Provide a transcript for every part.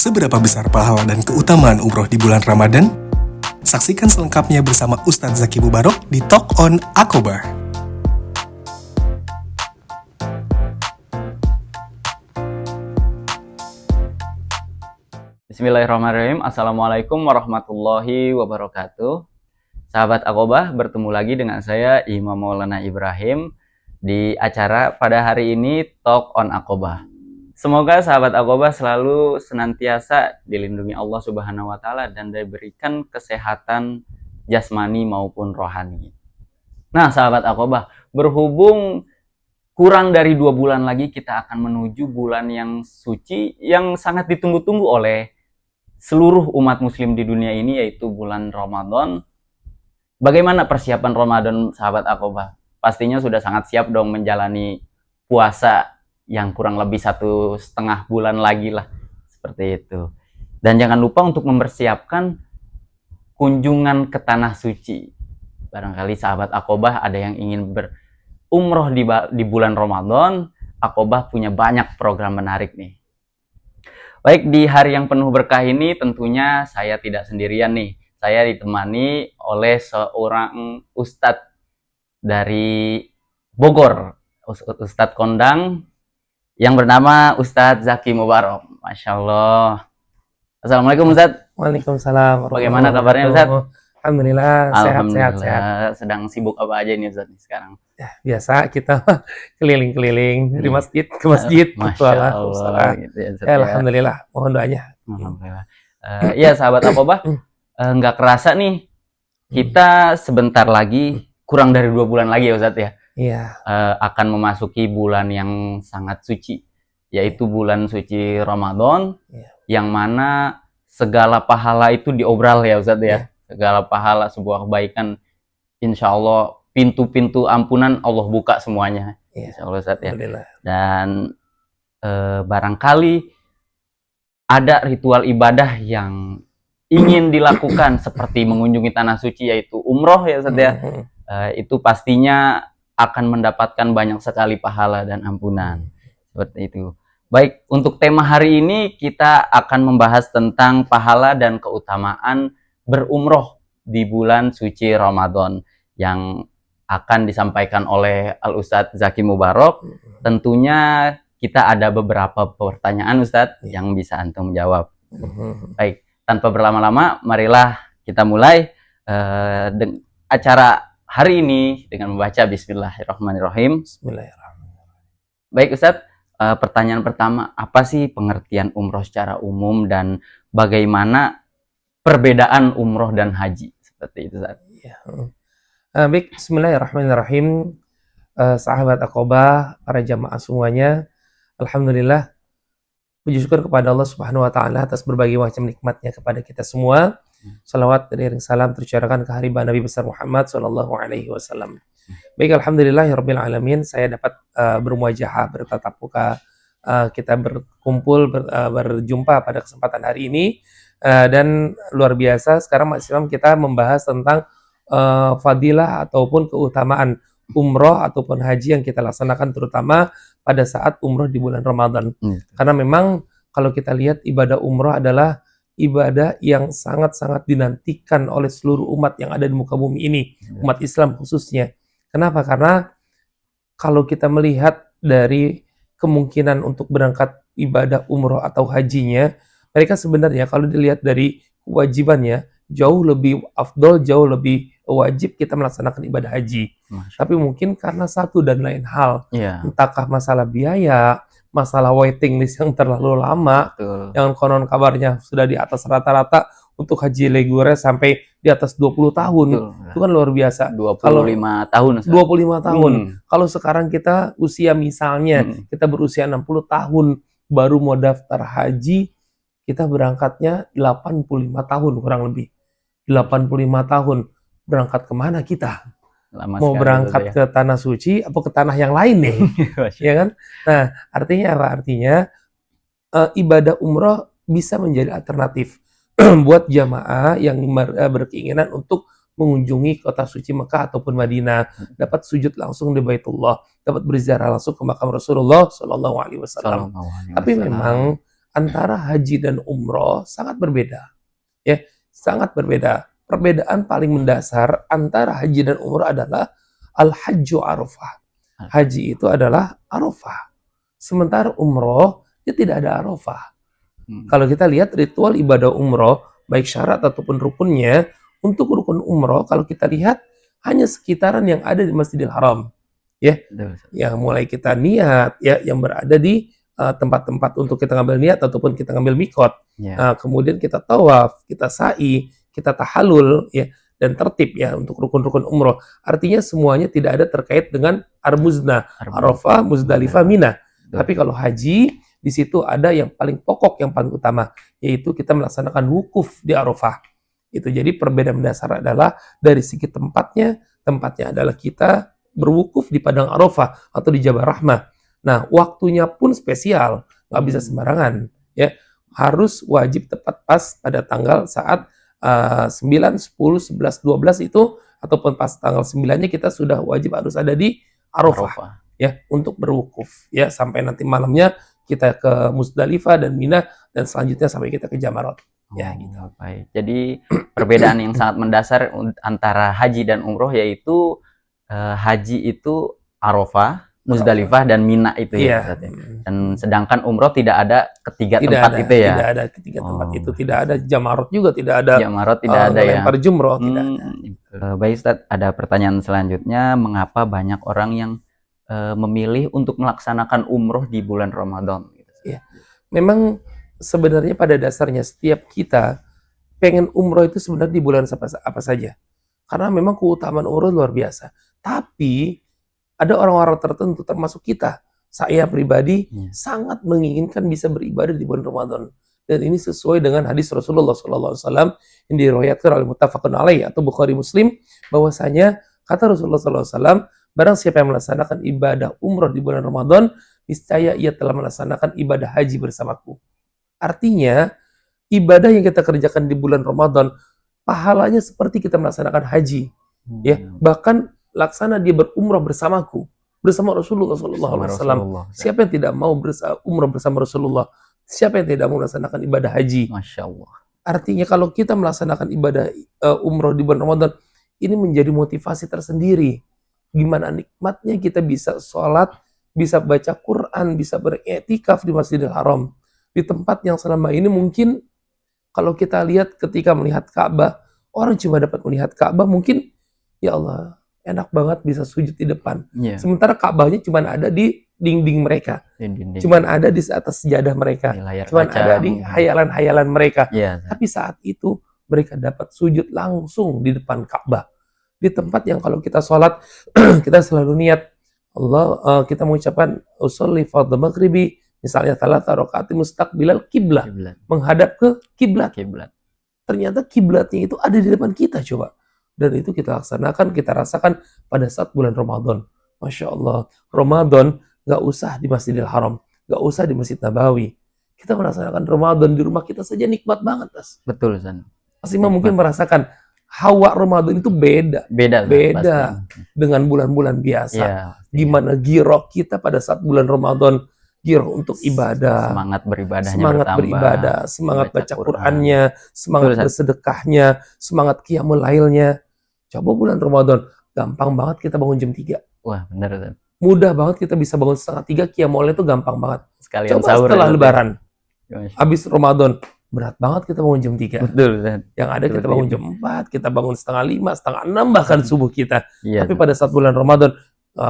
Seberapa besar pahala dan keutamaan umroh di bulan Ramadan? Saksikan selengkapnya bersama Ustadz Zaki Mubarok di Talk on Aqobah. Bismillahirrahmanirrahim. Assalamualaikum warahmatullahi wabarakatuh. Sahabat Aqobah, bertemu lagi dengan saya Imam Maulana Ibrahim di acara pada hari ini Talk on Aqobah. Semoga sahabat Aqobah selalu senantiasa dilindungi Allah Subhanahu wa taala dan diberikan kesehatan jasmani maupun rohani. Nah, sahabat Aqobah, berhubung kurang dari 2 bulan lagi kita akan menuju bulan yang suci yang sangat ditunggu-tunggu oleh seluruh umat muslim di dunia ini, yaitu bulan Ramadan. Bagaimana persiapan Ramadan, sahabat Aqobah? Pastinya sudah sangat siap dong menjalani puasa yang kurang lebih 1,5 bulan lagi lah, seperti itu. Dan jangan lupa untuk mempersiapkan kunjungan ke tanah suci. Barangkali sahabat Aqobah ada yang ingin berumroh di bulan Ramadan. Aqobah punya banyak program menarik nih. Baik, di hari yang penuh berkah ini tentunya saya tidak sendirian nih. Saya ditemani oleh seorang ustadz dari Bogor, Ustadz Kondang, yang bernama Ustadz Zaki Mubarok. Masya Allah. Assalamualaikum Ustadz. Waalaikumsalam. Bagaimana kabarnya Ustadz? Alhamdulillah, sehat. Sedang sibuk apa aja ini Ustadz sekarang? Ya, biasa kita keliling-keliling dari masjid ke masjid. Masya Allah. Gitu ya, ya, alhamdulillah. Mohon doanya. Alhamdulillah. Ya sahabat Aqobah, nggak kerasa nih kita sebentar lagi, kurang dari 2 bulan lagi ya Ustadz ya. Iya. Akan memasuki bulan yang sangat suci, yaitu bulan suci Ramadan, yang mana segala pahala itu diobral ya Ustadz ya. Segala pahala, sebuah kebaikan, insya Allah pintu-pintu ampunan Allah buka semuanya, insya Allah Ustadz ya. Dan barangkali ada ritual ibadah yang ingin dilakukan seperti mengunjungi tanah suci, yaitu umroh ya Ustadz ya. Itu pastinya akan mendapatkan banyak sekali pahala dan ampunan, seperti itu. Baik, untuk tema hari ini kita akan membahas tentang pahala dan keutamaan berumroh di bulan suci Ramadan yang akan disampaikan oleh Al-Ustadz Zaki Mubarok. Tentunya kita ada beberapa pertanyaan Ustadz yang bisa antum jawab. Baik, tanpa berlama-lama, marilah kita mulai acara hari ini dengan membaca Bismillahirrahmanirrahim. Baik Ustadz, pertanyaan pertama, apa sih pengertian umroh secara umum dan bagaimana perbedaan umroh dan haji? Seperti itu Ustadz. Baik, Bismillahirrahmanirrahim. Sahabat Aqobah, para jamaah semuanya, alhamdulillah, puji syukur kepada Allah Subhanahu wa taala atas berbagai macam nikmatnya kepada kita semua. Salawat dan salam tercurahkan ke hariban Nabi besar Muhammad sallallahu alaihi wasallam. Baik, alhamdulillahirabbil alamin, saya dapat bermuajahah, bertatap muka, kita berkumpul, berjumpa pada kesempatan hari ini, dan luar biasa sekarang maksimum kita membahas tentang fadilah ataupun keutamaan umroh ataupun haji yang kita laksanakan terutama pada saat umroh di bulan Ramadan. Karena memang kalau kita lihat ibadah umroh adalah ibadah yang sangat-sangat dinantikan oleh seluruh umat yang ada di muka bumi ini, umat Islam khususnya. Kenapa? Karena kalau kita melihat dari kemungkinan untuk berangkat ibadah umroh atau hajinya, mereka sebenarnya kalau dilihat dari kewajibannya jauh lebih afdol, jauh lebih wajib kita melaksanakan ibadah haji. Tapi mungkin karena satu dan lain hal, entahkah masalah biaya, masalah waiting list yang terlalu lama, yang konon kabarnya sudah di atas rata-rata untuk haji reguler sampai di atas 20 tahun. Itu kan luar biasa. 25 tahun. 25 tahun. Kalau sekarang kita usia misalnya, kita berusia 60 tahun, baru mau daftar haji, kita berangkatnya 85 tahun kurang lebih. 85 tahun. Berangkat kemana kita? Mau berangkat ke tanah suci atau ke tanah yang lain nih? Ya kan? Nah, artinya apa? Artinya ibadah umroh bisa menjadi alternatif buat jamaah yang berkeinginan untuk mengunjungi kota suci Mekah ataupun Madinah, dapat sujud langsung di Baitullah, dapat berziarah langsung ke makam Rasulullah Shallallahu Alaihi Wasallam. Tapi memang antara haji dan umroh sangat berbeda. Ya, sangat berbeda. Perbedaan paling mendasar antara haji dan umroh adalah al-hajju arafah. Haji itu adalah arafah. Sementara umroh dia tidak ada arafah. Kalau kita lihat ritual ibadah umroh, baik syarat ataupun rukunnya, untuk rukun umroh kalau kita lihat hanya sekitaran yang ada di Masjidil Haram. Ya, yang mulai kita niat, ya, yang berada di tempat-tempat untuk kita ngambil niat ataupun kita ngambil mikot. Kemudian kita tawaf, kita sa'i, kita tahalul, ya, dan tertib ya untuk rukun-rukun umroh. Artinya semuanya tidak ada terkait dengan Ar-Muznah, Arafah, Muzdalifah, Mina. Tapi kalau haji, di situ ada yang paling pokok, yang paling utama, yaitu kita melaksanakan wukuf di Arafah. Itu jadi perbedaan mendasar adalah dari segi tempatnya adalah kita berwukuf di Padang Arafah atau di Jabal Rahmah. Nah, waktunya pun spesial, nggak bisa sembarangan, ya. Harus wajib tepat pas pada tanggal saat 9, 10, 11, 12 itu, ataupun pas tanggal 9-nya kita sudah wajib harus ada di Arafah, ya, untuk berwukuf, ya, sampai nanti malamnya kita ke Muzdalifah dan Mina, dan selanjutnya sampai kita ke Jamarat. Ya, gitu. Baik. Jadi perbedaan yang sangat mendasar antara haji dan umroh yaitu haji itu Arafah, Muzdalifah dan Mina itu ya. Dan sedangkan umroh tidak ada ketiga tempat itu ya. Tidak ada ketiga tempat itu, tidak ada Jamarat juga, tidak ada. Jamarat tidak ada ya. Lempar jumroh tidak ada. Baik Ustaz, ada pertanyaan selanjutnya, mengapa banyak orang yang memilih untuk melaksanakan umroh di bulan Ramadan? Ya, memang sebenarnya pada dasarnya setiap kita pengen umroh itu sebenarnya di bulan apa saja. Karena memang keutamaan umroh luar biasa. Tapi ada orang-orang tertentu termasuk kita, saya pribadi sangat menginginkan bisa beribadah di bulan Ramadan. Dan ini sesuai dengan hadis Rasulullah SAW yang diriwayatkan oleh Muttafaqun Alaih atau Bukhari Muslim, bahwasanya kata Rasulullah SAW, barang siapa yang melaksanakan ibadah umroh di bulan Ramadan, niscaya ia telah melaksanakan ibadah haji bersamaku. Artinya, ibadah yang kita kerjakan di bulan Ramadan, pahalanya seperti kita melaksanakan haji. Ya, bahkan laksana dia berumrah bersamaku, bersama Rasulullah SAW. Siapa yang tidak mau umrah bersama Rasulullah? Siapa yang tidak mau melaksanakan ibadah haji? Masya Allah. Artinya kalau kita melaksanakan ibadah umrah di bulan Ramadan, ini menjadi motivasi tersendiri. Gimana nikmatnya kita bisa sholat, bisa baca Quran, bisa beriktikaf di Masjidil Haram. Di tempat yang selama ini mungkin kalau kita lihat ketika melihat Ka'bah, orang cuma dapat melihat Ka'bah, mungkin ya Allah, enak banget bisa sujud di depan. Sementara Ka'bahnya cuma ada di dinding mereka. Cuma ada di atas sejadah mereka. Cuma ada di hayalan-hayalan mereka. Tapi saat itu mereka dapat sujud langsung di depan Ka'bah. Di tempat yang kalau kita sholat, kita selalu niat, Allah, kita mengucapkan usolli fardhu maghribi, misalnya thalatha rakaat mustaqbilal kiblah, menghadap ke kiblat. Ternyata kiblatnya itu ada di depan kita, coba. Dan itu kita laksanakan, kita rasakan pada saat bulan Ramadan. Masya Allah, Ramadan gak usah di Masjidil Haram, gak usah di Masjid Nabawi. Kita merasakan Ramadan di rumah kita saja nikmat banget, Mas. Betul, San. Mas Imam mungkin merasakan hawa Ramadan itu beda dengan bulan-bulan biasa. Gimana giroh kita pada saat bulan Ramadan, giroh untuk ibadah, semangat beribadahnya, semangat baca Qurannya, semangat bersedekahnya, semangat qiyamul lailnya. Coba bulan Ramadan, gampang banget kita bangun jam 3. Wah, benar, San. Mudah banget kita bisa bangun setengah 3, qiyamul lail itu gampang banget. Sekalian coba sahur setelah lebaran, habis Ramadan, berat banget kita bangun jam 3. Betul, San. Yang ada kita bangun jam 4, kita bangun setengah 5, setengah 6 bahkan subuh kita. Tapi pada saat bulan Ramadan,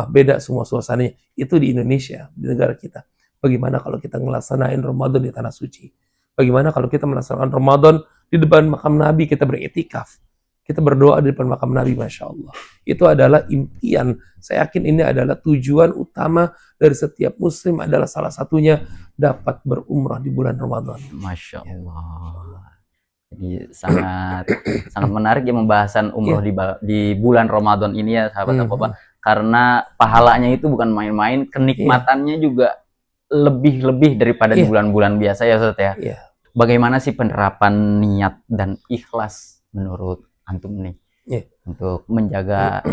beda semua suasananya. Itu di Indonesia, di negara kita. Bagaimana kalau kita ngelaksanain Ramadan di tanah suci? Bagaimana kalau kita melaksanakan Ramadan di depan makam Nabi, kita beriktikaf? Kita berdoa di depan makam Nabi, Masya Allah. Itu adalah impian. Saya yakin ini adalah tujuan utama dari setiap muslim, adalah salah satunya dapat berumrah di bulan Ramadan. Masya Allah. Jadi sangat menarik ya pembahasan umroh di bulan Ramadan ini ya, sahabat Aqobah. Karena pahalanya itu bukan main-main, kenikmatannya juga lebih daripada di bulan-bulan biasa ya, Ustaz ya. Bagaimana sih penerapan niat dan ikhlas menurut antum nih untuk menjaga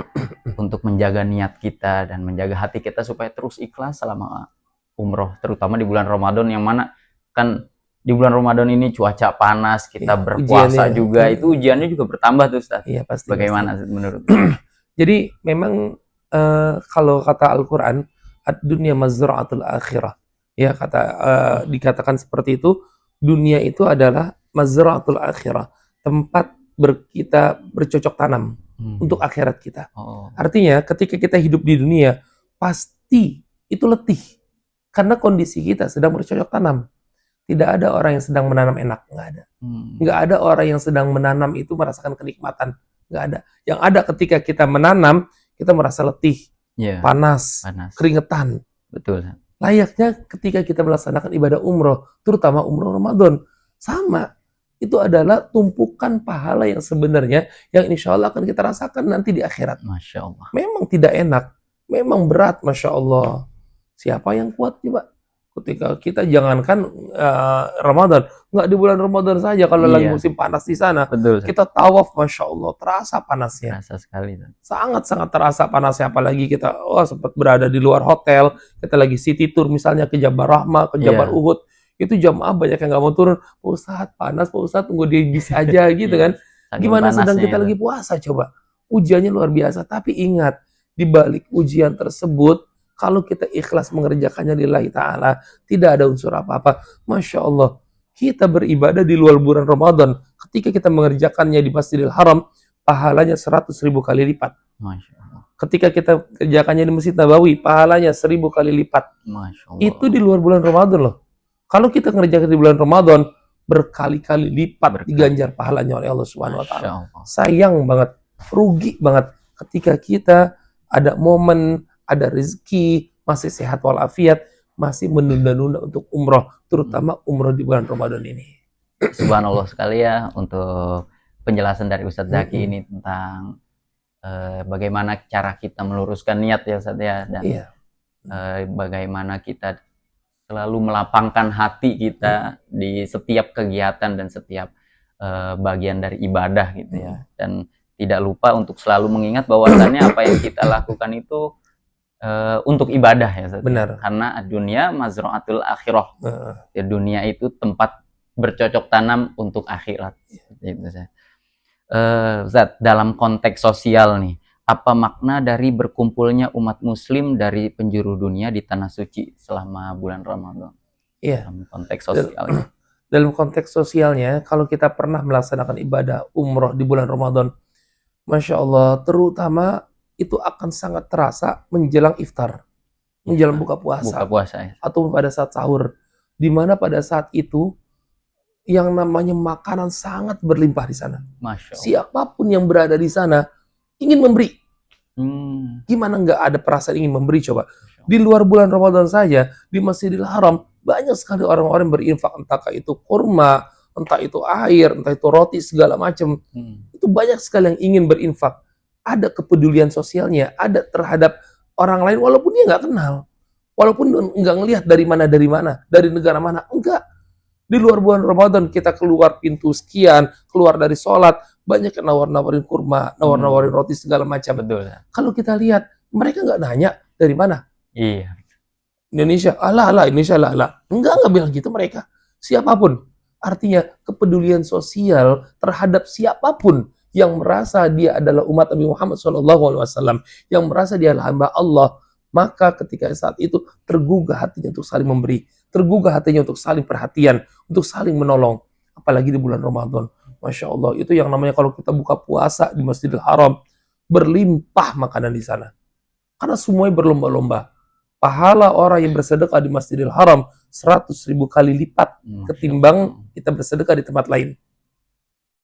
niat kita dan menjaga hati kita supaya terus ikhlas selama umroh, terutama di bulan Ramadan yang mana kan di bulan Ramadan ini cuaca panas, kita Iya, berpuasa ujiannya. juga, itu ujiannya juga bertambah tuh Ustaz. Iya, pasti. Bagaimana menurut? Jadi memang kalau kata Al-Quran, ad-dunya mazra'atul akhirah. Ya, dikatakan seperti itu, dunia itu adalah mazra'atul akhirah, tempat kita bercocok tanam untuk akhirat kita. Oh, Artinya ketika kita hidup di dunia, pasti itu letih. Karena kondisi kita sedang bercocok tanam. Tidak ada orang yang sedang menanam enak, nggak ada. Nggak ada orang yang sedang menanam itu merasakan kenikmatan, nggak ada. Yang ada ketika kita menanam, kita merasa letih, iya, panas, panas. keringetan. Betul. Layaknya ketika kita melaksanakan ibadah umroh, terutama umroh Ramadan, sama. Itu adalah tumpukan pahala yang sebenarnya yang insya Allah akan kita rasakan nanti di akhirat. Masya Allah. Memang tidak enak, memang berat, Masya Allah. Siapa yang kuat coba? Ketika kita jangankan Ramadan, nggak di bulan Ramadan saja, kalau lagi Iya. musim panas di sana, Betul. kita tawaf, Masya Allah, terasa panasnya. Terasa sekali. Ustaz. Sangat-sangat terasa panasnya, apalagi kita sempat berada di luar hotel, kita lagi city tour misalnya ke Jabal Rahmah, ke Jabal Iya. Uhud, itu jamaah banyak yang nggak mau turun. Pak Ustadz, panas, Pak Ustadz, tunggu di bis aja gitu kan. Saking Gimana sedang panasnya kita itu. lagi puasa coba. Ujiannya luar biasa, tapi ingat, di balik ujian tersebut, kalau kita ikhlas mengerjakannya lillahi ta'ala, tidak ada unsur apa-apa. Masya Allah, kita beribadah di luar bulan Ramadan. Ketika kita mengerjakannya di Masjidil Haram, pahalanya 100.000 kali lipat. Masya Allah. Ketika kita kerjakannya di Masjid Nabawi, pahalanya 1000 kali lipat. Masya Allah. Itu di luar bulan Ramadan loh. Kalau kita ngerjakan di bulan Ramadan, berkali-kali lipat diganjar pahalanya oleh Allah Subhanahu wa taala. Masya Allah. Sayang banget, rugi banget ketika kita ada momen, ada rezeki, masih sehat walafiat, masih menunda-nunda untuk umroh, terutama umroh di bulan Ramadan ini. Subhanallah sekali ya untuk penjelasan dari Ustadz Zaki ini tentang bagaimana cara kita meluruskan niat ya Ustadz ya, dan Iya. bagaimana kita selalu melapangkan hati kita di setiap kegiatan dan setiap bagian dari ibadah gitu ya, dan tidak lupa untuk selalu mengingat bahwasannya apa yang kita lakukan itu untuk ibadah ya Ustadz. Benar. Karena dunia mazra'atul akhirah. Ya, dunia itu tempat bercocok tanam untuk akhirat. Itu saya. Ustadz, dalam konteks sosial nih, apa makna dari berkumpulnya umat muslim dari penjuru dunia di tanah suci selama bulan Ramadan? Iya. Dalam konteks sosial. Dalam konteks sosialnya, kalau kita pernah melaksanakan ibadah umroh di bulan Ramadan, Masya Allah, terutama itu akan sangat terasa menjelang iftar, menjelang buka puasa, ya. atau pada saat sahur, di mana pada saat itu yang namanya makanan sangat berlimpah di sana. Masya Allah. Siapapun yang berada di sana ingin memberi. Gimana nggak ada perasaan ingin memberi coba? Di luar bulan Ramadan saja, di Masjidil Haram, banyak sekali orang-orang berinfak, entah itu kurma, entah itu air, entah itu roti, segala macam. Itu banyak sekali yang ingin berinfak. Ada kepedulian sosialnya, ada terhadap orang lain, walaupun dia nggak kenal. Walaupun nggak ngelihat dari mana, dari negara mana, enggak. Di luar bulan Ramadan, kita keluar pintu sekian, keluar dari sholat, banyak yang nawar-nawarin kurma, nawar-nawarin roti, segala macam. Betul. Kalau kita lihat, mereka nggak nanya dari mana. Iya. Indonesia, Indonesia, Enggak bilang gitu mereka. Siapapun. Artinya, kepedulian sosial terhadap siapapun yang merasa dia adalah umat Nabi Muhammad SAW, yang merasa dia adalah hamba Allah, maka ketika saat itu tergugah hatinya untuk saling memberi, tergugah hatinya untuk saling perhatian, untuk saling menolong. Apalagi di bulan Ramadan. Masya Allah, itu yang namanya kalau kita buka puasa di Masjidil Haram, berlimpah makanan di sana. Karena semuanya berlomba-lomba. Pahala orang yang bersedekah di Masjidil Haram 100.000 kali lipat ketimbang kita bersedekah di tempat lain.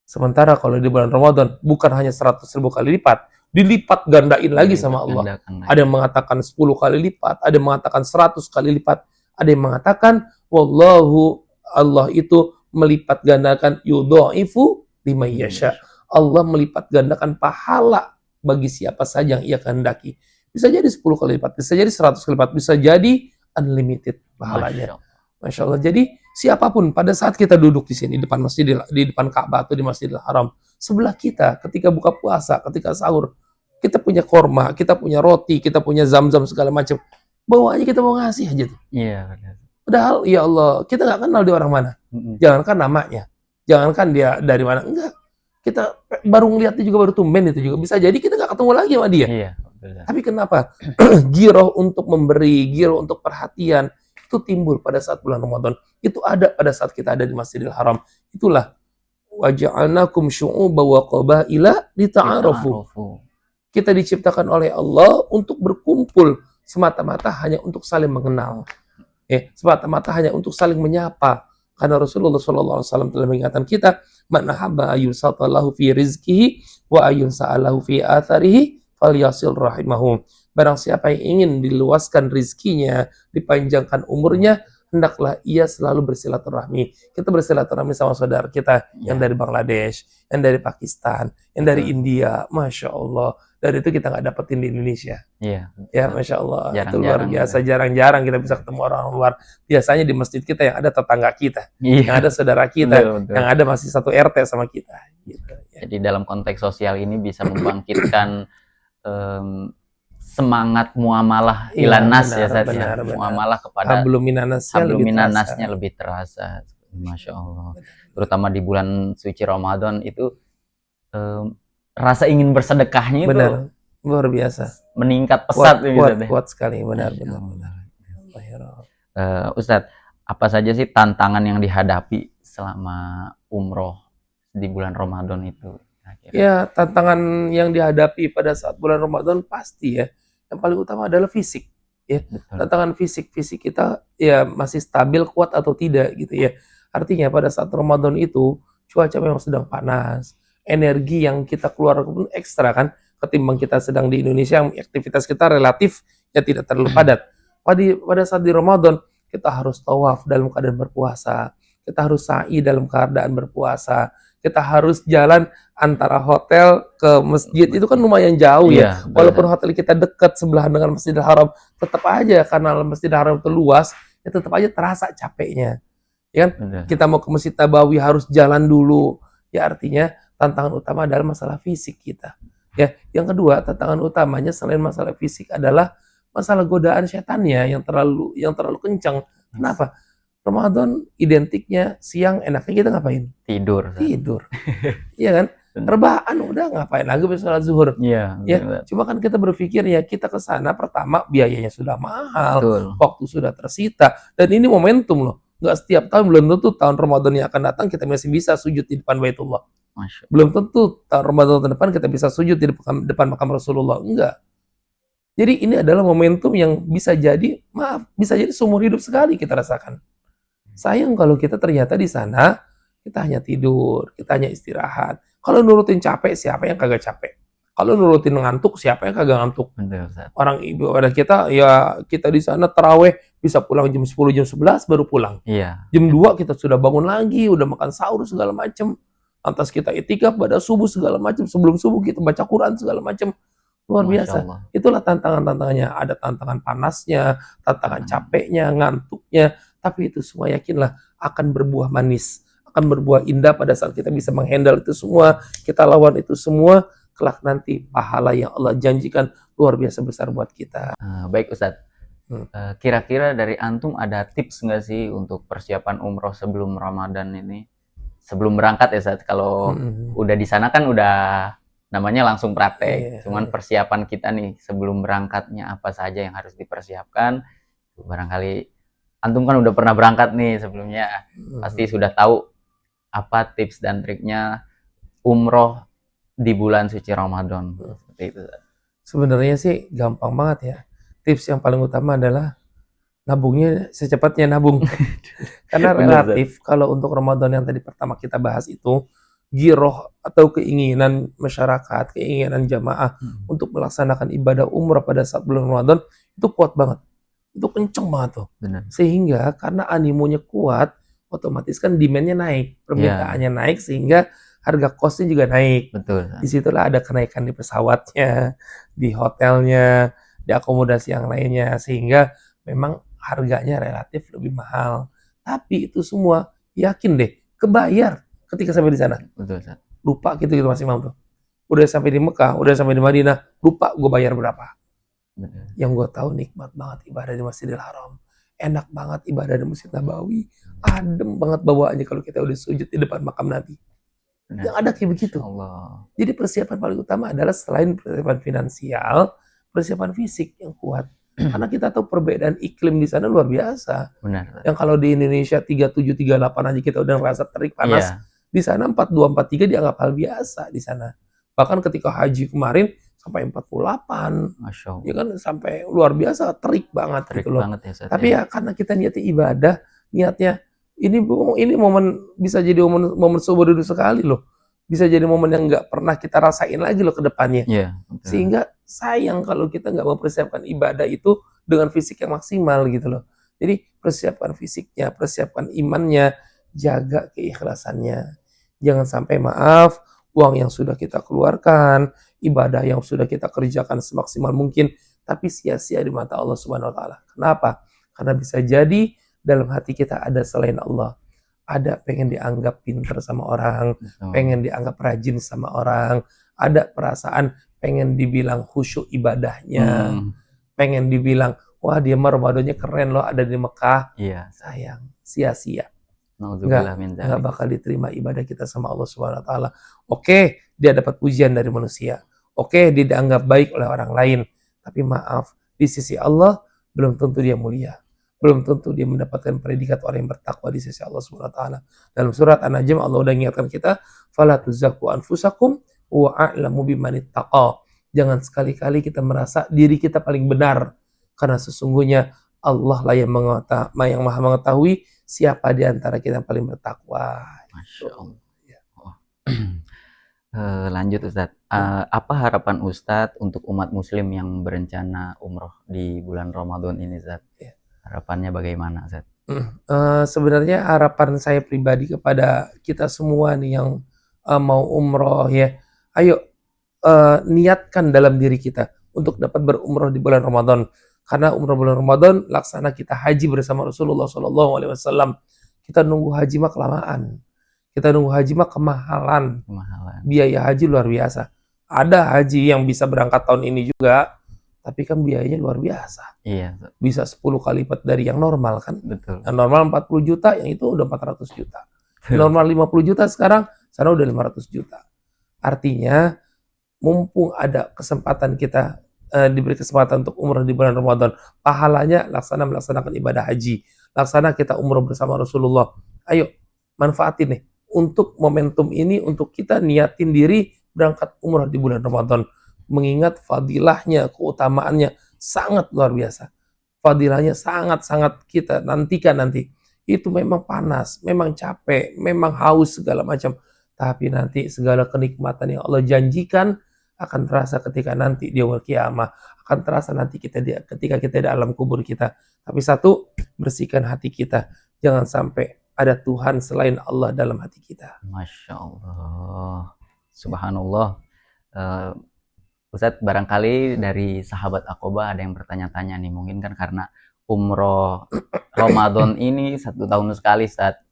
Sementara kalau di bulan Ramadan bukan hanya 100.000 kali lipat, dilipat gandain lagi sama Allah. Ada yang mengatakan 10 kali lipat, ada yang mengatakan 100 kali lipat, ada yang mengatakan wallahu, Allah itu melipat gandakan yudha'ifu liman yasha. Allah melipat gandakan pahala bagi siapa saja yang ia kehendaki. Bisa jadi 10 kali lipat, bisa jadi 100 kali lipat, bisa jadi unlimited pahalanya. Masya Allah. Jadi siapapun pada saat kita duduk di sini di depan Ka'bah atau di Masjidil Haram, sebelah kita ketika buka puasa, ketika sahur, kita punya korma, kita punya roti, kita punya zam-zam segala macam. Bawa aja, kita mau ngasih aja tuh. Iya. Padahal ya Allah, kita nggak kenal dia orang mana. Jangankan namanya, jangankan dia dari mana, enggak. Kita baru ngeliat dia juga baru tumben itu juga. Bisa jadi kita nggak ketemu lagi sama dia. Iya, betul. Tapi kenapa? Giroh untuk memberi, giroh untuk perhatian, itu timbul pada saat bulan Ramadan. Itu ada pada saat kita ada di Masjidil Haram. Itulah waja'alnakum syu'uban wa qabaila lita'arafu. Kita diciptakan oleh Allah untuk berkumpul semata-mata hanya untuk saling mengenal. Semata-mata hanya untuk saling menyapa. Karena Rasulullah SAW telah mengingatkan kita, man ahabba ayyusatalahu fi rizqihi wa ayyunsa'alahu fi atharihi falyasil rahimahu. Barang siapa yang ingin diluaskan rizkinya, dipanjangkan umurnya, hendaklah ia selalu bersilaturahmi. Kita bersilaturahmi sama saudara kita yang dari Bangladesh, yang dari Pakistan, yang dari India. Masya Allah. Dari itu kita nggak dapetin di Indonesia. Iya. Ya, Masya Allah. Itu luar Jarang-jarang biasa. Jarang-jarang kita bisa ketemu orang luar. Biasanya di masjid kita yang ada tetangga kita, yang Iya. ada saudara kita, Betul. yang ada masih satu RT sama kita. Gitu. Ya. Jadi dalam konteks sosial ini bisa membangkitkan semangat muamalah Iya, ilanas ya benar, Zat, ya. benar. Muamalah kepada Hablum minanasnya lebih habluminanasnya terasa. lebih terasa. Masya Allah. Terutama di bulan suci Ramadan itu rasa ingin bersedekahnya itu Benar, luar biasa. meningkat pesat ini, Ustaz, ya. Kuat sekali, benar, Masya benar, Allah. benar. Ustadz, apa saja sih tantangan yang dihadapi selama umroh di bulan Ramadan itu? Kira-kira? Ya, tantangan yang dihadapi pada saat bulan Ramadan pasti ya. Yang paling utama adalah fisik. Ya, Betul. tantangan fisik kita ya masih stabil, kuat atau tidak gitu ya. Artinya pada saat Ramadan itu cuaca memang sedang panas. Energi yang kita keluar pun ekstra kan ketimbang kita sedang di Indonesia yang aktivitas kita relatif ya tidak terlalu padat. Pada saat di Ramadan kita harus tawaf dalam keadaan berpuasa, kita harus sa'i dalam keadaan berpuasa, kita harus jalan antara hotel ke masjid itu kan lumayan jauh ya. Iya, Walaupun hotel kita dekat sebelahan dengan Masjidil Haram, tetap aja karena Masjidil Haram itu luas, ya tetap aja terasa capeknya. Ya kan? betul. Kita mau ke Masjid Nabawi harus jalan dulu. Ya artinya tantangan utama adalah masalah fisik kita. Ya, yang kedua tantangan utamanya selain masalah fisik adalah masalah godaan setannya yang terlalu kencang. Kenapa? Ramadan identiknya siang enaknya kita ngapain? Tidur. Ustaz. Tidur. Iya kan? Rebahan udah ngapain lagi besok sholat zuhur. Iya, Ya, betul. cuma kan kita berpikir ya kita ke sana pertama biayanya sudah mahal, Betul. waktu sudah tersita dan ini momentum loh. Nggak setiap tahun, belum tentu tahun Ramadan yang akan datang kita masih bisa sujud di depan Baitullah. Masya Belum tentu tahun Ramadan depan kita bisa sujud di depan makam Rasulullah. Enggak. Jadi ini adalah momentum yang bisa jadi seumur hidup sekali kita rasakan. Sayang kalau kita ternyata di sana kita hanya tidur, kita hanya istirahat. Kalau nurutin capek, siapa yang kagak capek? Kalau nurutin ngantuk, siapa yang kagak ngantuk? Betul, Ustaz. Orang ibu ada kita, ya kita di sana taraweh bisa pulang jam 10, jam 11 baru pulang. Iya. Jam 2 kita sudah bangun lagi, udah makan sahur segala macam. Lantas kita itikaf pada subuh segala macam, sebelum subuh kita baca Quran segala macam. Luar Masya biasa. Allah. Itulah tantangan-tantangannya. Ada tantangan panasnya, tantangan capeknya, ngantuknya. Tapi itu semua yakinlah akan berbuah manis, akan berbuah indah pada saat kita bisa menghandle itu semua, kita lawan itu semua, kelak nanti pahala yang Allah janjikan luar biasa besar buat kita. Baik Ustadz, kira-kira dari Antum ada tips nggak sih untuk persiapan umroh sebelum Ramadan ini? Sebelum berangkat ya Ustadz, kalau udah di sana kan udah namanya langsung praktek. Iya. Cuman persiapan kita nih sebelum berangkatnya apa saja yang harus dipersiapkan? Barangkali Antum kan udah pernah berangkat nih sebelumnya, pasti sudah tahu apa tips dan triknya umroh di bulan suci Ramadan. Seperti itu. Sebenarnya sih gampang banget ya. Tips yang paling utama adalah nabungnya secepatnya nabung. Karena Benar, relatif kalau untuk Ramadan yang tadi pertama kita bahas itu, giroh atau keinginan masyarakat, keinginan jamaah untuk melaksanakan ibadah umrah pada saat bulan Ramadan itu kuat banget. Itu kenceng banget tuh. Benar. Sehingga karena animonya kuat, otomatis kan demand-nya naik, permintaannya naik sehingga harga kosnya juga naik. Betul. Disitulah ada kenaikan di pesawatnya, di hotelnya, di akomodasi yang lainnya, sehingga memang harganya relatif lebih mahal. Tapi itu semua yakin deh, kebayar ketika sampai di sana. Betul, Ustaz. Lupa gitu Mas Imam tuh. Udah sampai di Mekah, udah sampai di Madinah, lupa gue bayar berapa. Betul. Yang gue tahu nikmat banget ibadah di Masjidil Haram. enak banget ibadah di Masjid Nabawi, adem banget bawaannya kalau kita udah sujud di depan makam Nabi. Yang ada kayak begitu. Allah. Jadi persiapan paling utama adalah selain persiapan finansial, persiapan fisik yang kuat. Karena kita tahu perbedaan iklim di sana luar biasa. Benar. Yang kalau di Indonesia 37, 38 aja kita udah ngerasa terik panas. Iya, Di sana 42, 43 dianggap hal biasa di sana. Bahkan ketika haji kemarin sampai 48, Masya ya Allah. kan sampai luar biasa terik banget Terik gitu loh. banget ya Ustaz Tapi ya. ya karena kita niatnya ibadah, niatnya ini momen bisa jadi momen seumur hidup sekali loh. Bisa jadi momen yang nggak pernah kita rasain lagi loh ke depannya. Iya, betul. Sehingga sayang kalau kita nggak mempersiapkan ibadah itu dengan fisik yang maksimal gitu loh. Jadi persiapkan fisiknya, persiapkan imannya, jaga keikhlasannya. Jangan sampai maaf, uang yang sudah kita keluarkan, ibadah yang sudah kita kerjakan semaksimal mungkin, tapi sia-sia di mata Allah Subhanahu wa taala. Kenapa? Karena bisa jadi dalam hati kita ada selain Allah. Ada pengen dianggap pinter sama orang, Betul. pengen dianggap rajin sama orang, ada perasaan pengen dibilang khusyuk ibadahnya, pengen dibilang, wah dia mah Ramadannya keren loh ada di Mekah. Iya. Sayang, sia-sia. Nauzubillah min Nggak dzalik. bakal diterima ibadah kita sama Allah Subhanahu wa taala. Oke, dia dapat pujian dari manusia. Oke, dia dianggap baik oleh orang lain. Tapi maaf, di sisi Allah belum tentu dia mulia. Belum tentu dia mendapatkan predikat orang yang bertakwa di sisi Allah Subhanahu wa taala. Dalam surat An-Najm Allah udah ingatkan kita, "Fala tuzakku anfusakum wa a'lamu bimanittaqa." Jangan sekali-kali kita merasa diri kita paling benar, karena sesungguhnya Allah lah yang maha mengetahui siapa di antara kita yang paling bertakwa. Masya Allah. Ya. Oh. Lanjut Ustadz. Apa harapan Ustadz untuk umat muslim yang berencana umroh di bulan Ramadan ini Ustadz? Ya. Harapannya bagaimana Ustadz? Sebenarnya harapan saya pribadi kepada kita semua nih yang mau umroh ya, ayo niatkan dalam diri kita untuk dapat berumroh di bulan Ramadan. Karena umroh bulan Ramadan laksana kita haji bersama Rasulullah SAW. Kita nunggu haji mah kelamaan. Kita nunggu haji mah kemahalan. Kemahalan. Biaya haji luar biasa. Ada haji yang bisa berangkat tahun ini juga, tapi kan biayanya luar biasa. Iya, Ustadz. Bisa 10 kali lipat dari yang normal kan. Betul. Yang normal 40 juta, yang itu udah 400 juta. Normal 50 juta sekarang, sana udah 500 juta. Artinya, mumpung ada kesempatan kita diberi kesempatan untuk umroh di bulan Ramadan, pahalanya melaksanakan ibadah haji, laksana kita umroh bersama Rasulullah. Ayo manfaatin nih untuk momentum ini, untuk kita niatin diri berangkat umroh di bulan Ramadan, mengingat fadilahnya, keutamaannya sangat luar biasa. Fadilahnya sangat-sangat kita nantikan nanti. Itu memang panas, memang capek, memang haus segala macam, tapi nanti segala kenikmatan yang Allah janjikan akan terasa ketika nanti di yaumul qiyamah, akan terasa nanti ketika kita di alam kubur kita. Tapi satu, bersihkan hati kita. Jangan sampai ada Tuhan selain Allah dalam hati kita. Masya Allah. Subhanallah. Ustadz, barangkali dari sahabat Aqobah ada yang bertanya-tanya nih, mungkin kan karena umroh Ramadan ini 1 tahun sekali, Ustadz.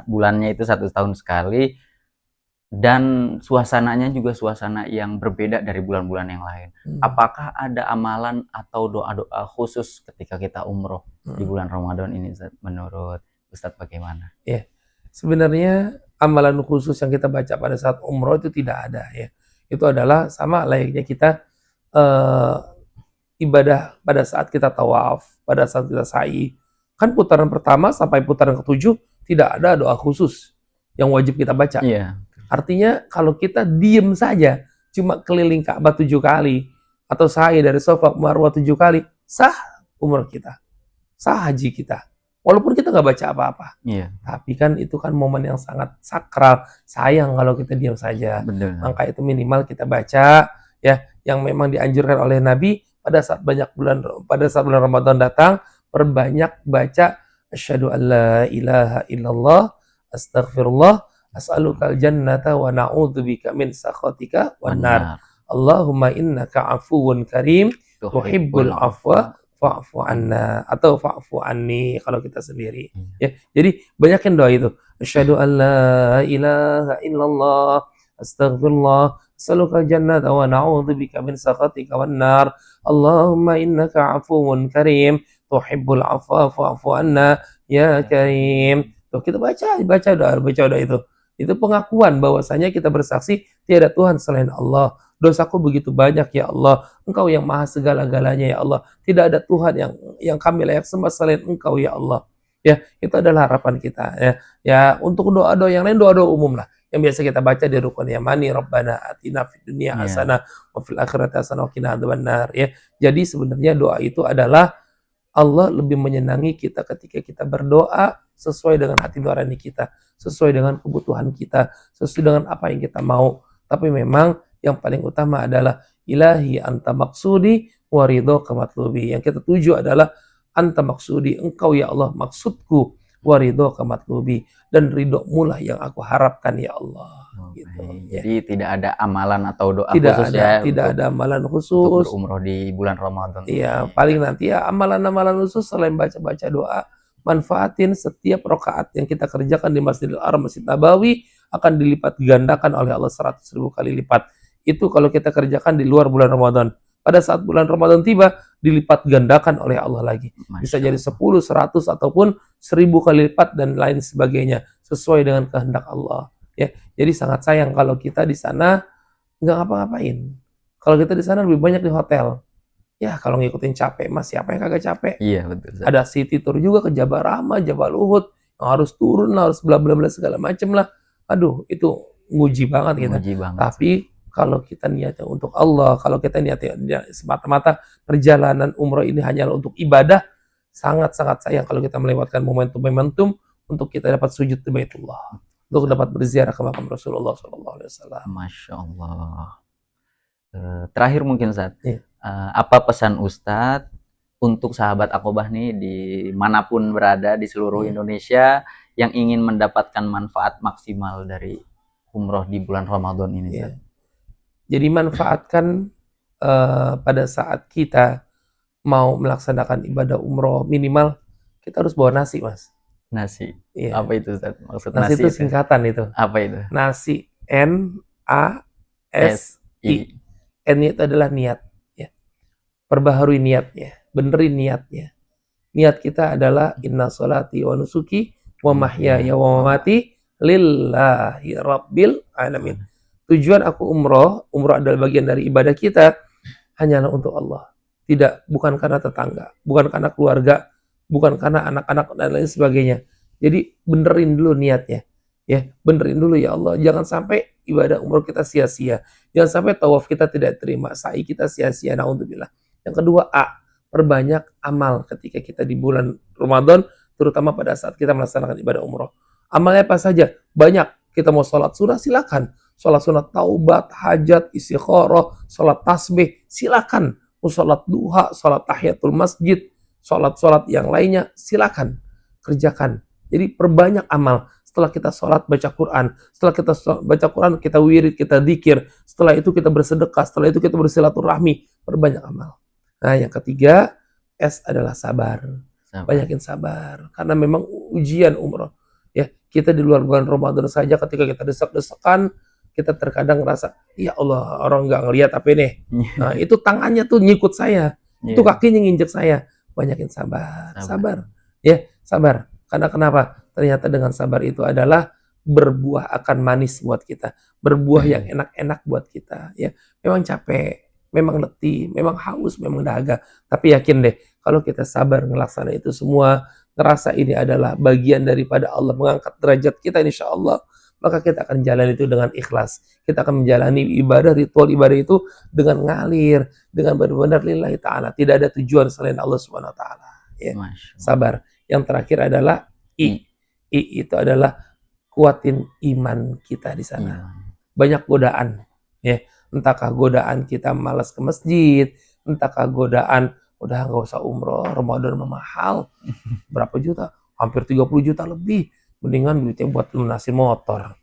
Bulannya itu 1 tahun sekali. Dan suasananya juga suasana yang berbeda dari bulan-bulan yang lain. Apakah ada amalan atau doa-doa khusus ketika kita umroh di bulan Ramadan ini, Ustaz? Menurut Ustadz bagaimana? Ya, sebenarnya amalan khusus yang kita baca pada saat umroh itu tidak ada ya. Itu adalah sama layaknya kita ibadah pada saat kita tawaf, pada saat kita sa'i. Kan putaran pertama sampai putaran ke-7 tidak ada doa khusus yang wajib kita baca. Iya. Artinya kalau kita diem saja, cuma keliling Ka'bah 7 kali, atau sa'i dari Safa ke Marwah 7 kali, sah umroh kita, sah haji kita. Walaupun kita nggak baca apa-apa. Iya. Tapi kan itu kan momen yang sangat sakral. Sayang kalau kita diam saja. Betul. Maka itu minimal kita baca ya, yang memang dianjurkan oleh Nabi pada saat bulan Ramadan datang, perbanyak baca asyhadu an la ilaha illallah, astaghfirullah, as'alukal jannata wa na'udzubika min sakhatika wan nar. Allahumma innaka afuwun karim tuhibbul afwa fa'fu anna, atau fa'fu anni kalau kita sendiri. Ya, jadi banyakin doa itu. Asyhadu an la ilaha illallah, astaghfirullah, as'alukal jannata wa na'udzubika min sakhatika wan nar. Allahumma innaka afuwun karim tuhibbul afwa fa'fu anna ya karim. Tuh, kita baca doa itu. Itu pengakuan bahwasanya kita bersaksi tiada Tuhan selain Allah. Dosaku begitu banyak ya Allah. Engkau yang maha segala-galanya ya Allah. Tidak ada Tuhan yang kami layak sembah selain Engkau ya Allah. Ya, itu adalah harapan kita ya. Ya, untuk doa-doa yang lain doa-doa umum lah. Yang biasa kita baca di rukun yamani, Rabbana atina fid dunya Iya. hasanah wa fil akhirati hasanah wa qina adzabannar ya. Jadi sebenarnya doa itu adalah Allah lebih menyenangi kita ketika kita berdoa sesuai dengan hati nurani kita, sesuai dengan kebutuhan kita, sesuai dengan apa yang kita mau. Tapi memang yang paling utama adalah ilahi anta maksudi wa ridhoka matlubi. Yang kita tuju adalah anta maksudi, engkau ya Allah maksudku, wa ridhoka matlubi, dan ridhomu lah yang aku harapkan ya Allah. Gitu. Ya. Jadi tidak ada amalan atau doa Tidak khusus ada, ya tidak untuk ada amalan untuk khusus. berumroh di bulan Ramadan. Iya, paling nanti ya amalan-amalan khusus selain baca-baca doa, manfaatin setiap rakaat yang kita kerjakan di Masjidil Haram, Masjid Nabawi akan dilipat gandakan oleh Allah 100.000 kali lipat. Itu kalau kita kerjakan di luar bulan Ramadan. Pada saat bulan Ramadan tiba, dilipat gandakan oleh Allah lagi. Bisa Masya jadi Allah. 10, 100 ataupun 1000 kali lipat dan lain sebagainya sesuai dengan kehendak Allah. Ya, jadi sangat sayang kalau kita di sana nggak ngapa-ngapain. Kalau kita di sana lebih banyak di hotel. Ya, kalau ngikutin capek mas, siapa yang kagak capek? Iya betul. Ustaz. Ada city tour juga ke Jabal Rahmah, Jabal Uhud, yang harus turun lah, harus bla bla bla segala macem lah. Aduh, itu nguji banget kita. Menguji banget. Tapi kalau kita niatnya untuk Allah, kalau kita niatnya semata-mata perjalanan umroh ini hanyalah untuk ibadah, sangat-sangat sayang kalau kita melewatkan momentum-momentum untuk kita dapat sujud di Baitullah, untuk dapat berziarah ke makam Rasulullah SAW. Masya Allah. Terakhir mungkin Ustaz, Iya. apa pesan Ustadz untuk sahabat Aqobah nih dimanapun berada di seluruh Iya. Indonesia yang ingin mendapatkan manfaat maksimal dari umroh di bulan Ramadan ini? Iya. Ustaz? Jadi manfaatkan pada saat kita mau melaksanakan ibadah umroh, minimal kita harus bawa nasi, Mas. Nasi. Iya. Apa itu Ustaz? Maksud Nasi nasi itu itu? singkatan itu. Apa itu? Nasi, N-A-S-I. I. N itu adalah niat. Ya. Perbaharui niatnya, benerin niatnya. Niat kita adalah inna sholati wa nusuki wa mahyaya wa mamati lillahi rabbil alamin. Tujuan aku umroh adalah bagian dari ibadah kita hanyalah untuk Allah. Tidak, bukan karena tetangga, bukan karena keluarga, bukan karena anak-anak dan lain sebagainya. Jadi benerin dulu niatnya. Ya, benerin dulu ya Allah. Jangan sampai ibadah umroh kita sia-sia. Jangan sampai tawaf kita tidak terima, sa'i kita sia-sia. Naudzubillah. Yang kedua, perbanyak amal ketika kita di bulan Ramadan, terutama pada saat kita melaksanakan ibadah umroh. Amalnya apa saja? Banyak. Kita mau sholat sunnah, silakan. Sholat sunat taubat, hajat, istikharah, sholat tasbih, silakan. Mau sholat duha, sholat tahiyatul masjid, sholat-sholat yang lainnya, silakan. Kerjakan. Jadi perbanyak amal. Setelah kita sholat, baca Quran. Setelah kita baca Quran, kita wirid, kita dzikir. Setelah itu kita bersedekah. Setelah itu kita bersilaturahmi. Perbanyak amal. Nah, yang ketiga, S adalah sabar. Banyakin sabar. Karena memang ujian umroh. Ya, kita di luar bulan Ramadan saja ketika kita desak-desakan, kita terkadang ngerasa, ya Allah, orang nggak ngelihat apa ini. Nah, itu tangannya tuh nyikut saya. Itu kakinya nginjek saya. Banyakin sabar. Sabar. Ya, sabar. Karena kenapa? Ternyata dengan sabar itu adalah berbuah akan manis buat kita. Berbuah yang enak-enak buat kita. Ya, memang capek, memang letih, memang haus, memang dahaga. Tapi yakin deh, kalau kita sabar ngelaksanain itu semua, ngerasa ini adalah bagian daripada Allah mengangkat derajat kita insya Allah, maka kita akan jalan itu dengan ikhlas. Kita akan menjalani ibadah, ritual ibadah itu dengan ngalir, dengan benar-benar lillahi ta'ala. Tidak ada tujuan selain Allah subhanahu wa ta'ala. Ya. Sabar. Yang terakhir adalah I. I itu adalah kuatin iman kita di sana. Banyak godaan. Ya. Entahkah godaan kita malas ke masjid, entahkah godaan udah nggak usah umroh, Ramadan mahal. Berapa juta? Hampir 30 juta lebih. Mendingan duitnya buat lunasin motor.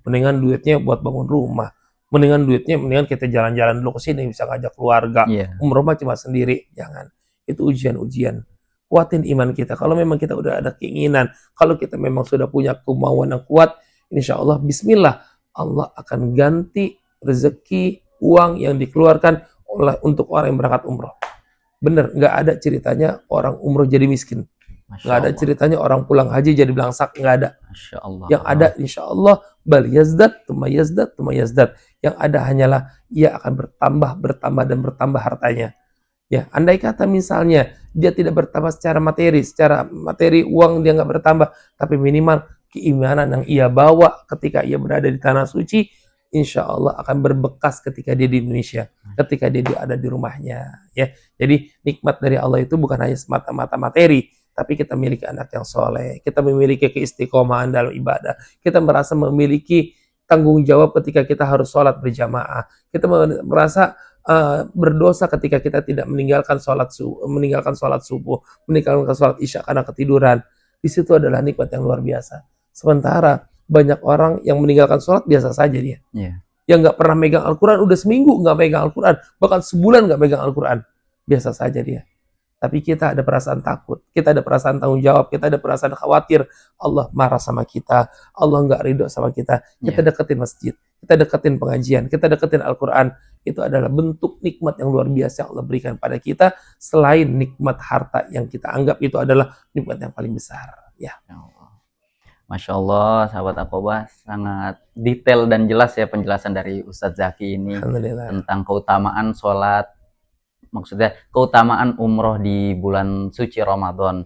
Mendingan duitnya buat bangun rumah. Mendingan kita jalan-jalan dulu ke sini, bisa ngajak keluarga. Umroh mah cuma sendiri. Jangan. Itu ujian-ujian. Kuatin iman kita. Kalau memang kita udah ada keinginan, kalau kita memang sudah punya kemauan yang kuat, insya Allah, bismillah, Allah akan ganti rezeki, uang yang dikeluarkan untuk orang yang berangkat umroh. Bener, nggak ada ceritanya orang umroh jadi miskin. Masya Nggak ada Allah. ceritanya orang pulang haji jadi belangsak, nggak ada. Masya Allah. Yang ada insya Allah bal yazdad, tuma yazdad, tuma yazdad. Yang ada hanyalah ia akan bertambah, bertambah dan bertambah hartanya. Ya, andai kata misalnya dia tidak bertambah secara materi uang dia nggak bertambah, tapi minimal keimanan yang ia bawa ketika ia berada di tanah suci, insya Allah akan berbekas ketika dia di Indonesia, ketika dia ada di rumahnya. Ya, jadi nikmat dari Allah itu bukan hanya semata-mata materi, tapi kita memiliki anak yang soleh, kita memiliki keistiqomahan dalam ibadah, kita merasa memiliki tanggung jawab ketika kita harus sholat berjamaah, kita merasa berdosa ketika kita tidak meninggalkan sholat subuh, meninggalkan sholat isya karena ketiduran. Di situ adalah nikmat yang luar biasa. Sementara banyak orang yang meninggalkan sholat biasa saja dia. Iya. Yang nggak pernah megang Al-Quran, udah seminggu nggak megang Al-Quran, bahkan sebulan nggak megang Al-Quran. Biasa saja dia. Tapi kita ada perasaan takut, kita ada perasaan tanggung jawab, kita ada perasaan khawatir. Allah marah sama kita, Allah nggak ridho sama kita. Kita deketin masjid, kita deketin pengajian, kita deketin Al-Quran. Itu adalah bentuk nikmat yang luar biasa yang Allah berikan pada kita. Selain nikmat harta yang kita anggap itu adalah nikmat yang paling besar. Ya. Masya Allah, sahabat Aqobah, sangat detail dan jelas ya penjelasan dari Ustadz Zaki ini tentang keutamaan sholat, maksudnya keutamaan umroh di bulan suci Ramadan,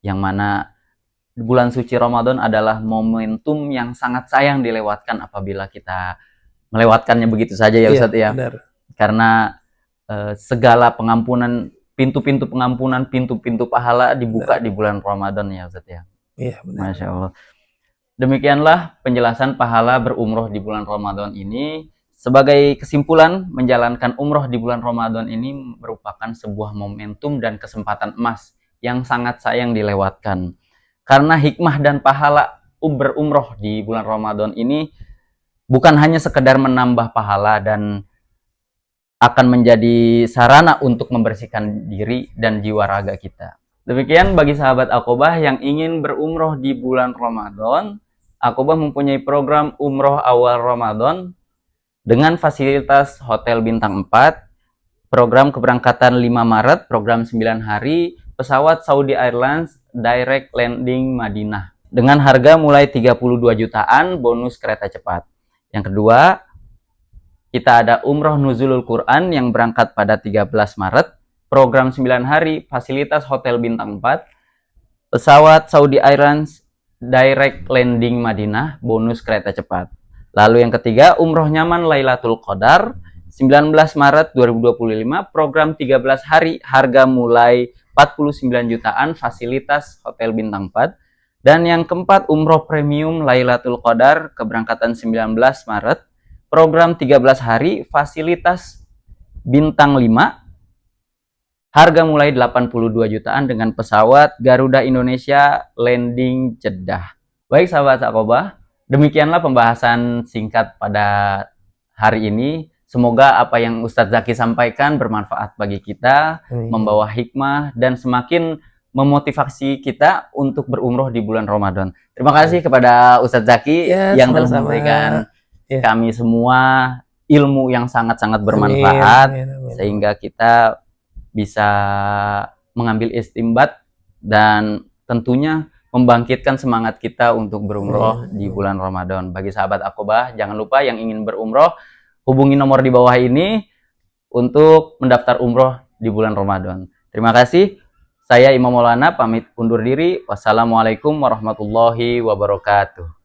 yang mana bulan suci Ramadan adalah momentum yang sangat sayang dilewatkan apabila kita melewatkannya begitu saja ya Ustadz ya. Benar. Karena segala pengampunan, pintu-pintu pengampunan, pintu-pintu pahala dibuka di bulan Ramadan ya Ustadz ya. Iya, benar. Masya Allah. Demikianlah penjelasan pahala berumroh di bulan Ramadan ini. Sebagai kesimpulan, menjalankan umroh di bulan Ramadan ini merupakan sebuah momentum dan kesempatan emas yang sangat sayang dilewatkan. Karena hikmah dan pahala berumroh di bulan Ramadan ini bukan hanya sekedar menambah pahala dan akan menjadi sarana untuk membersihkan diri dan jiwa raga kita. Demikian bagi sahabat Aqobah yang ingin berumroh di bulan Ramadan, Aqobah mempunyai program umroh awal Ramadan dengan fasilitas Hotel Bintang 4, program keberangkatan 5 Maret, program 9 hari, pesawat Saudi Airlines Direct Landing Madinah. Dengan harga mulai 32 jutaan, bonus kereta cepat. Yang kedua, kita ada umroh Nuzulul Quran yang berangkat pada 13 Maret, program 9 hari, fasilitas Hotel Bintang 4, pesawat Saudi Airlines Direct Landing Madinah, bonus kereta cepat. Lalu yang ketiga, umroh nyaman Lailatul Qadar, 19 Maret 2025, program 13 hari, harga mulai 49 jutaan, fasilitas Hotel Bintang 4. Dan yang keempat, umroh premium Lailatul Qadar, keberangkatan 19 Maret, program 13 hari, fasilitas Bintang 5, harga mulai 82 jutaan dengan pesawat Garuda Indonesia landing Jeddah. Baik sahabat Aqobah, demikianlah pembahasan singkat pada hari ini. Semoga apa yang Ustadz Zaki sampaikan bermanfaat bagi kita, membawa hikmah dan semakin memotivasi kita untuk berumroh di bulan Ramadan. Terima kasih kepada Ustadz Zaki yang telah memberikan kami semua ilmu yang sangat-sangat bermanfaat, sehingga kita bisa mengambil istimbat dan tentunya membangkitkan semangat kita untuk berumroh di bulan Ramadan. Bagi sahabat Aqobah, jangan lupa yang ingin berumroh, hubungi nomor di bawah ini untuk mendaftar umroh di bulan Ramadan. Terima kasih. Saya Imam Maulana pamit undur diri. Wassalamualaikum warahmatullahi wabarakatuh.